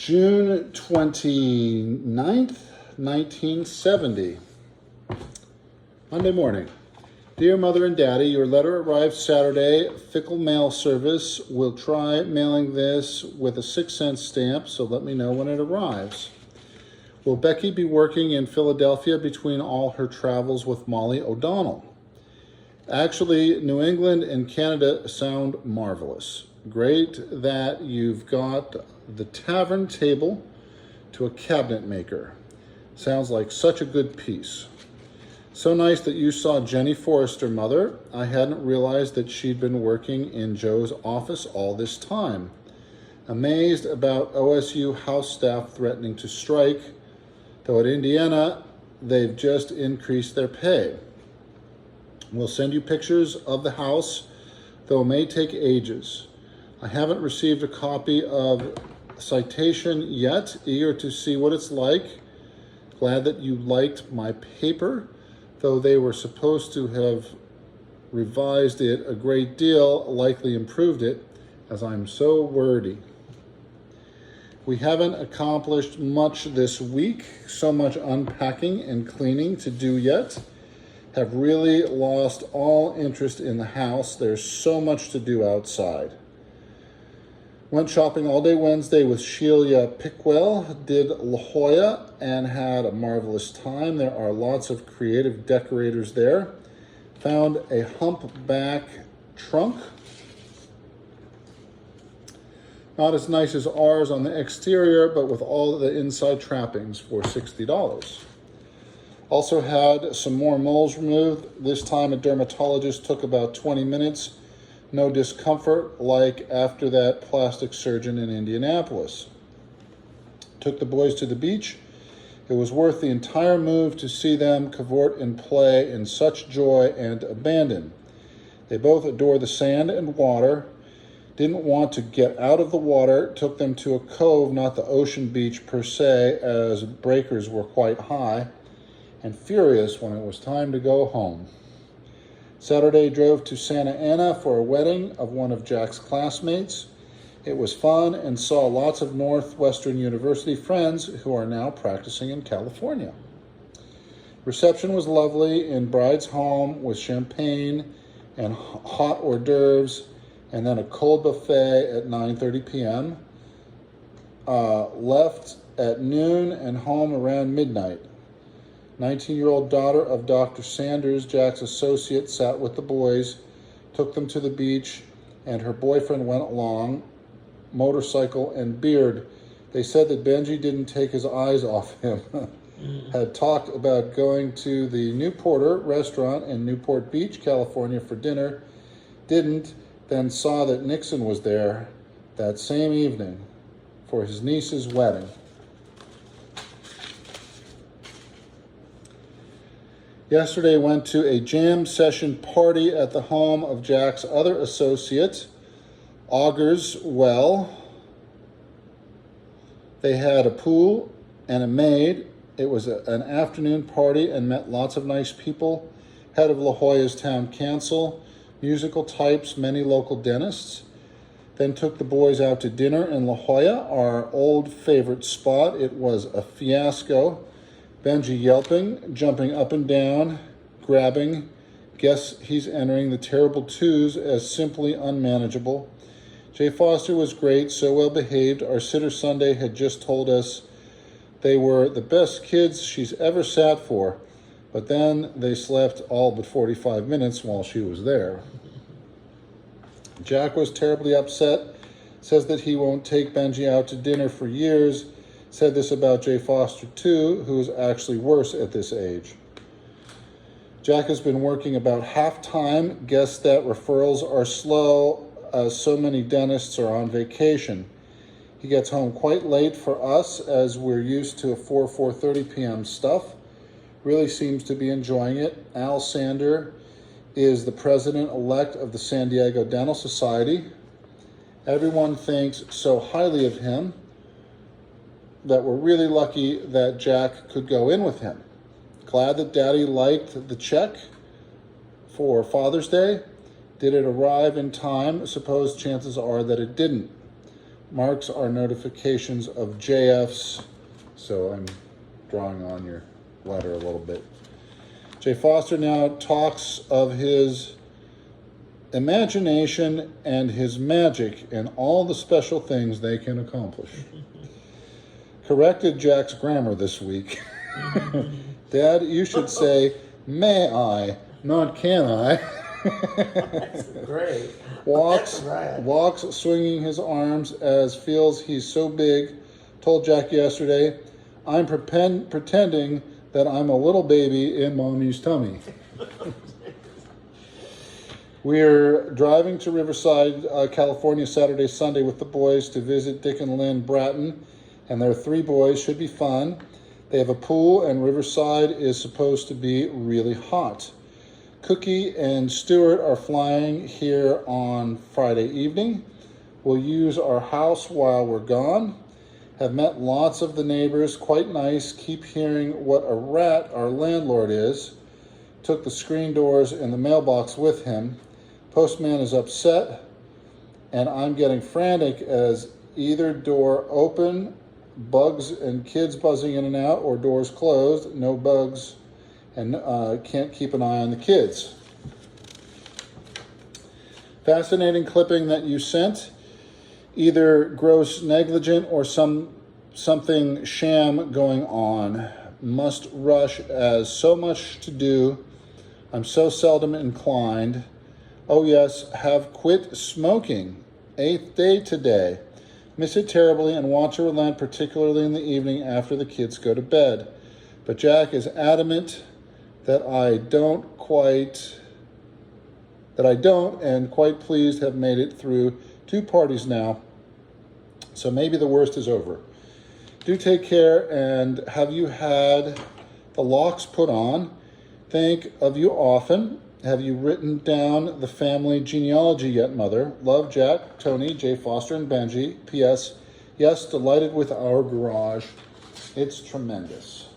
June 29th, 1970. Monday morning. Dear Mother and Daddy, your letter arrived Saturday. Fickle mail service. Will try mailing this with a 6-cent stamp, so let me know when it arrives. Will Becky be working in Philadelphia between all her travels with Molly O'Donnell? Actually, New England and Canada sound marvelous. Great that you've got the tavern table to a cabinet maker. Sounds like such a good piece. So nice that you saw Jenny Forrester, Mother. I hadn't realized that she'd been working in Joe's office all this time. Amazed about OSU house staff threatening to strike, though at Indiana, they've just increased their pay. We'll send you pictures of the house, though it may take ages. I haven't received a copy of Citation yet, eager to see what it's like. Glad that you liked my paper, though they were supposed to have revised it a great deal, likely improved it, as I'm so wordy. We haven't accomplished much this week, so much unpacking and cleaning to do yet. Have really lost all interest in the house. There's so much to do outside. Went shopping all day Wednesday with Sheila Pickwell, did La Jolla, and had a marvelous time. There are lots of creative decorators there. Found a humpback trunk. Not as nice as ours on the exterior, but with all the inside trappings for $60. Also had some more moles removed. This time a dermatologist took about 20 minutes. No discomfort like after that plastic surgeon in Indianapolis. Took the boys to the beach. It was worth the entire move to see them cavort and play in such joy and abandon. They both adore the sand and water. Didn't want to get out of the water. Took them to a cove, not the ocean beach per se, as breakers were quite high, and furious when it was time to go home. Saturday drove to Santa Ana for a wedding of one of Jack's classmates. It was fun and saw lots of Northwestern University friends who are now practicing in California. Reception was lovely in bride's home with champagne and hot hors d'oeuvres, and then a cold buffet at 9:30 p.m. Left at noon and home around midnight. 19-year-old daughter of Dr. Sanders, Jack's associate, sat with the boys, took them to the beach, and her boyfriend went along, motorcycle and beard. They said that Benji didn't take his eyes off him. Had talked about going to the Newporter restaurant in Newport Beach, California for dinner. Didn't, then saw that Nixon was there that same evening for his niece's wedding. Yesterday went to a jam session party at the home of Jack's other associate, Augers Well. They had a pool and a maid. It was an afternoon party and met lots of nice people. Head of La Jolla's town council, musical types, many local dentists. Then took the boys out to dinner in La Jolla, our old favorite spot. It was a fiasco. Benji yelping, jumping up and down, grabbing. Guess he's entering the terrible twos as simply unmanageable. Jay Foster was great, so well behaved. Our sitter Sunday had just told us they were the best kids she's ever sat for, but then they slept all but 45 minutes while she was there. Jack was terribly upset, says that he won't take Benji out to dinner for years. Said this about Jay Foster too, who is actually worse at this age. Jack has been working about half-time. Guess that referrals are slow as so many dentists are on vacation. He gets home quite late for us as we're used to a 4:30 p.m. stuff. Really seems to be enjoying it. Al Sander is the president-elect of the San Diego Dental Society. Everyone thinks so highly of him that we're really lucky that Jack could go in with him. Glad that Daddy liked the check for Father's Day. Did it arrive in time? Suppose chances are that it didn't. marks are notifications of JFs. So I'm drawing on your letter a little bit. Jay Foster now talks of his imagination and his magic and all the special things they can accomplish. Corrected Jack's grammar this week. Dad, you should say, may I, not can I. That's great. Walks, Right. walks swinging his arms as feels he's so big. Told Jack yesterday, I'm pretending that I'm a little baby in mommy's tummy. We're driving to Riverside, California, Saturday, Sunday with the boys to visit Dick and Lynn Bratton and their 3 boys. Should be fun. They have a pool and Riverside is supposed to be really hot. Cookie and Stuart are flying here on Friday evening. We'll use our house while we're gone. Have met lots of the neighbors, quite nice. Keep hearing what a rat our landlord is. Took the screen doors in the mailbox with him. Postman is upset, and I'm getting frantic as either door open, bugs and kids buzzing in and out, or doors closed, no bugs, and can't keep an eye on the kids. Fascinating clipping that you sent. Either gross negligent or something sham going on. Must rush as so much to do. I'm so seldom inclined. Oh yes, have quit smoking. 8th day today. Miss it terribly and want to relent, particularly in the evening after the kids go to bed. But Jack is adamant that I don't, and quite pleased have made it through 2 parties now. So maybe the worst is over. Do take care, and have you had the locks put on? Think of you often. Have you written down the family genealogy yet, Mother? Love, Jack, Tony, Jay Foster, and Benji. P.S. Yes, delighted with our garage. It's tremendous.